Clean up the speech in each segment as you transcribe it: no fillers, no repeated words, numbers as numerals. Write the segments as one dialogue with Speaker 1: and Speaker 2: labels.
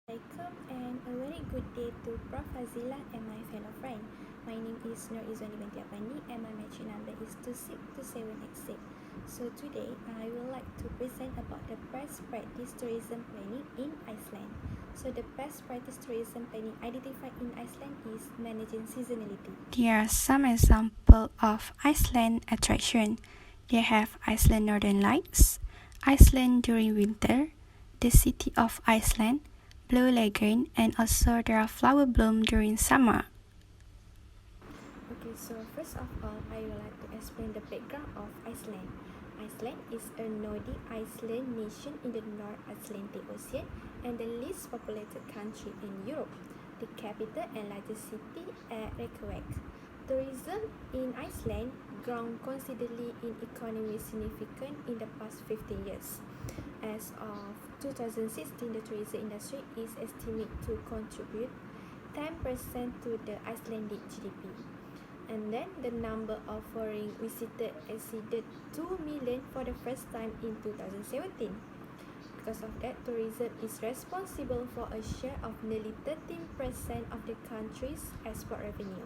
Speaker 1: Welcome and a very good day to Prof. Fazila and my fellow friend. My name is Nur Izwani Binti Apandi and my matching number is 262786. So today I would like to present about the best practice tourism planning in Iceland. So the best practice tourism planning identified in Iceland is managing seasonality.
Speaker 2: Here are some examples of Iceland attraction. They have Iceland Northern Lights, Iceland during winter, the city of Iceland, Blue Lagoon, and also there are flower bloom during summer.
Speaker 1: Okay, so first of all, I would like to explain the background of Iceland. Iceland is a Nordic island nation in the North Atlantic Ocean and the least populated country in Europe. The capital and largest city is Reykjavik. Tourism in Iceland grown considerably in economic significance in the past 15 years. As of 2016, the tourism industry is estimated to contribute 10% to the Icelandic GDP. And then the number of foreign visitors exceeded 2 million for the first time in 2017. Because of that, tourism is responsible for a share of nearly 13% of the country's export revenue.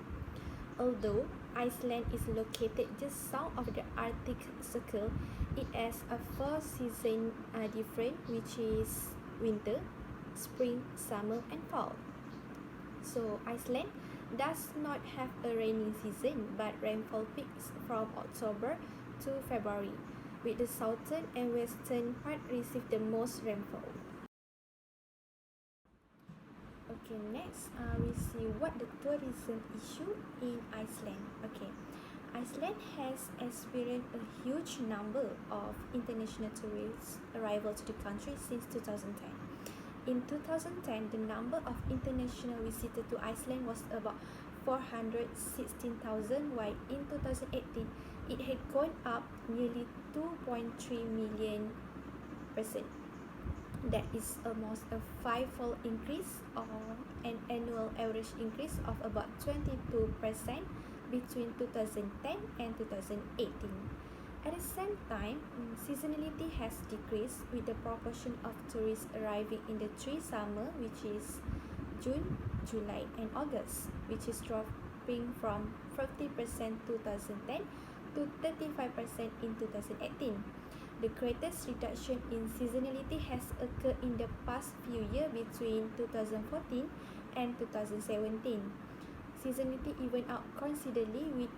Speaker 1: Although Iceland is located just south of the Arctic Circle, it has a four-season difference, which is winter, spring, summer, and fall. So Iceland does not have a rainy season, but rainfall peaks from October to February, with the southern and western part receive the most rainfall. Okay, next we see what the tourism issue in Iceland. Okay, Iceland has experienced a huge number of international tourists arrival to the country since 2010. In 2010, the number of international visitors to Iceland was about 416,000, while in 2018, it had gone up nearly 2.3 million person. That is almost a five-fold increase or an annual average increase of about 22% between 2010 and 2018. At the same time, seasonality has decreased with the proportion of tourists arriving in the three summer, which is June, July, and August, which is dropping from 40% 2010 to 35% in 2018. The greatest reduction in seasonality has occurred in the past few years between 2014 and 2017. Seasonality even out considerably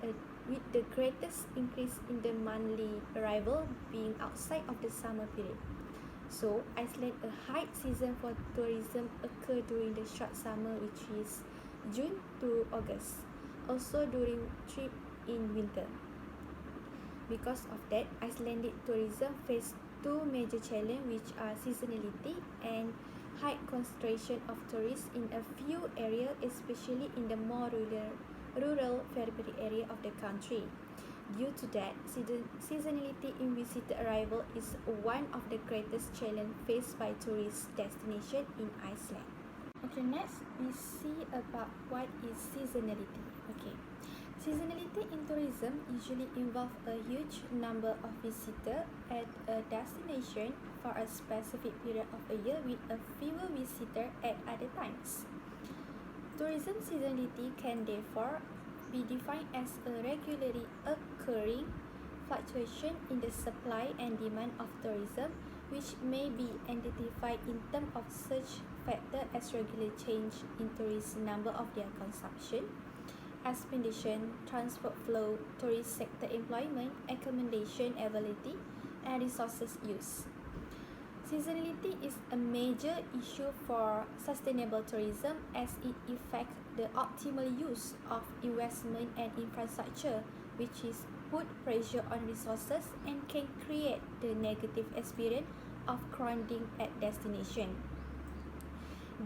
Speaker 1: with the greatest increase in the monthly arrival being outside of the summer period. So, Iceland a high season for tourism occur during the short summer, which is June to August. Also during trip in winter. Because of that, Icelandic tourism face two major challenges, which are seasonality and high concentration of tourists in a few areas, especially in the more rural periphery area of the country. Due to that, seasonality in visitor arrival is one of the greatest challenges faced by tourist destination in Iceland. Okay, next we see about what is seasonality. Okay, seasonality in tourism usually involves a huge number of visitors at a destination for a specific period of a year with a fewer visitors at other times. Tourism seasonality can therefore be defined as a regularly occurring fluctuation in the supply and demand of tourism, which may be identified in terms of such factors as regular change in tourist number of their consumption, expedition, transport flow, tourist sector employment, accommodation availability, and resources use. Seasonality is a major issue for sustainable tourism as it affects the optimal use of investment and infrastructure, which is put pressure on resources and can create the negative experience of crowding at destination.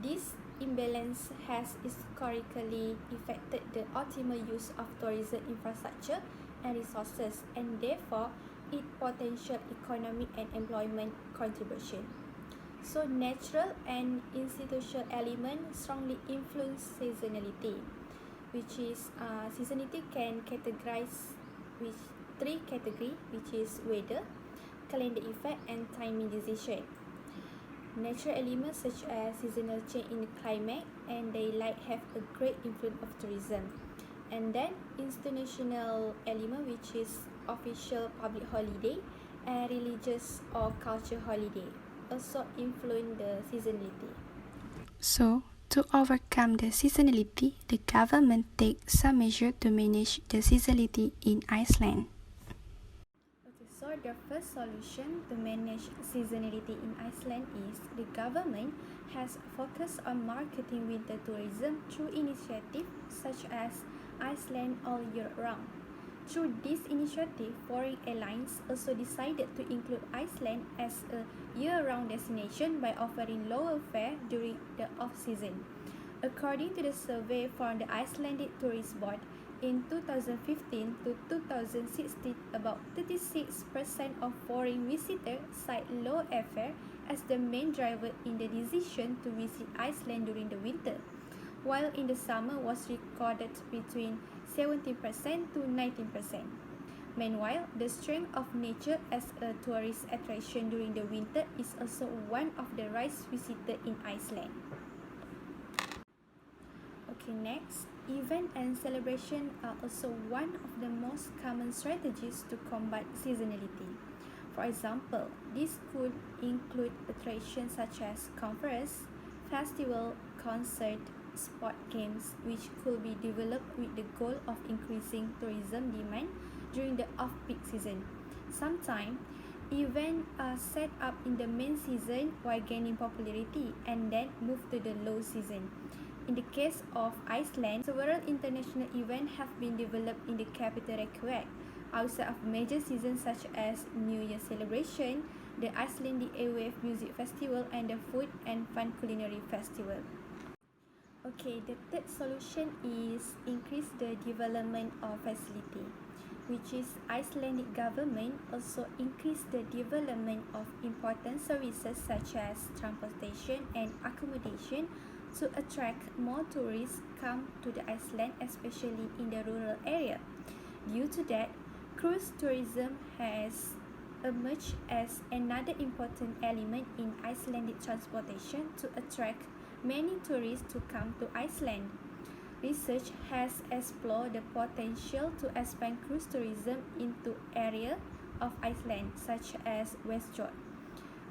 Speaker 1: This imbalance has historically affected the optimal use of tourism infrastructure and resources, and therefore its potential economic and employment contribution. So natural and institutional elements strongly influence seasonality, which is seasonality can categorize with three categories, which is weather, calendar effect, and timing decision. Natural elements such as seasonal change in the climate and daylight have a great influence of tourism. And then institutional element, which is official public holiday and religious or cultural holiday, also influence the seasonality.
Speaker 2: So, to overcome the seasonality, the government takes some measure to manage the seasonality in Iceland.
Speaker 1: Okay, so the first solution to manage seasonality in Iceland is the government has focused on marketing winter tourism through initiatives such as Iceland all year round. Through this initiative, foreign airlines also decided to include Iceland as a year-round destination by offering lower fare during the off-season. According to the survey from the Icelandic Tourist Board, in 2015 to 2016, about 36% of foreign visitors cite low airfare as the main driver in the decision to visit Iceland during the winter, while in the summer was recorded between 17% to 19%. Meanwhile, the strength of nature as a tourist attraction during the winter is also one of the rise visited in Iceland. Okay, next, event and celebration are also one of the most common strategies to combat seasonality. For example, this could include attractions such as conference, festival, concert, sport games, which could be developed with the goal of increasing tourism demand during the off-peak season. Sometimes, events are set up in the main season while gaining popularity and then move to the low season. In the case of Iceland, several international events have been developed in the capital Reykjavik outside of major seasons such as New Year celebration, the Icelandic Airwave Music Festival, and the Food and Fun Culinary Festival. Okay, the third solution is increase the development of facility, which is Icelandic government also increase the development of important services such as transportation and accommodation to attract more tourists come to the Iceland, especially in the rural area. Due to that, cruise tourism has emerged as another important element in Icelandic transportation to attract many tourists to come to Iceland. Research has explored the potential to expand cruise tourism into areas of Iceland such as Westfjord.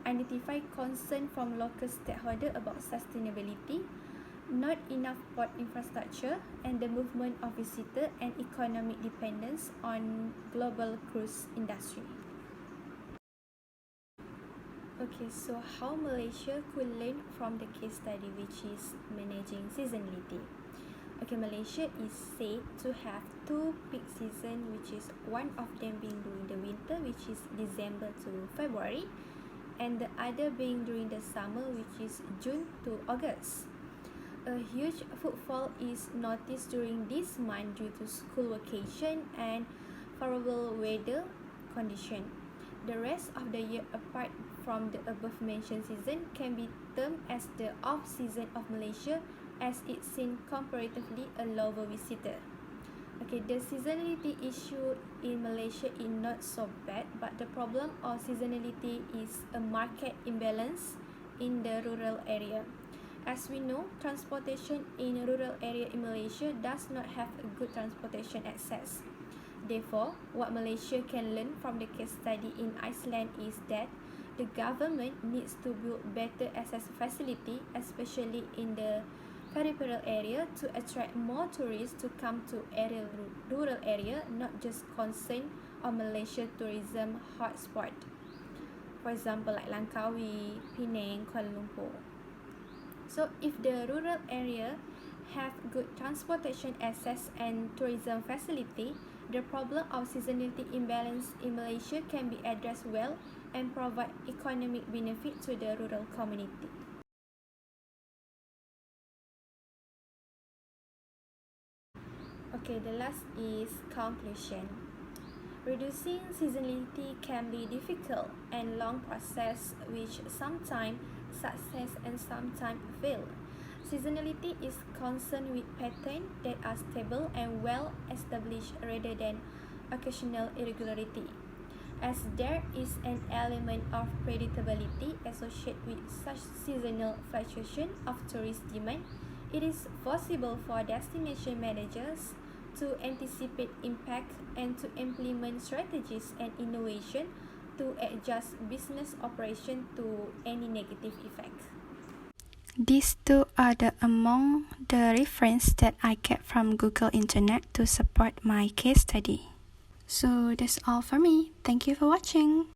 Speaker 1: Identify concern from local stakeholders about sustainability, not enough port infrastructure, and the movement of visitors and economic dependence on global cruise industry. Okay, so how Malaysia could learn from the case study, which is managing seasonality. Okay, Malaysia is said to have two peak seasons, which is one of them being during the winter, which is December to February, and the other being during the summer, which is June to August. A huge footfall is noticed during this month due to school vacation and favorable weather condition. The rest of the year apart from the above mentioned season can be termed as the off-season of Malaysia, as it's seen comparatively a lower visitor. Okay, the seasonality issue in Malaysia is not so bad, but the problem of seasonality is a market imbalance in the rural area. As we know, transportation in rural area in Malaysia does not have a good transportation access. Therefore, what Malaysia can learn from the case study in Iceland is that the government needs to build better access facility, especially in the peripheral area, to attract more tourists to come to rural area, not just concern on Malaysia tourism hotspot. For example, like Langkawi, Penang, Kuala Lumpur. So if the rural area have good transportation access and tourism facility, the problem of seasonality imbalance in Malaysia can be addressed well and provide economic benefit to the rural community. Okay, the last is conclusion. Reducing seasonality can be difficult and long process, which sometimes success and sometimes fail. Seasonality is concerned with patterns that are stable and well established rather than occasional irregularity. as there is an element of predictability associated with such seasonal fluctuation of tourist demand. It is possible for destination managers to anticipate impact and to implement strategies and innovation to adjust business operation to any negative effect.
Speaker 2: These two are among the references that I kept from Google Internet to support my case study. So that's all for me. Thank you for watching.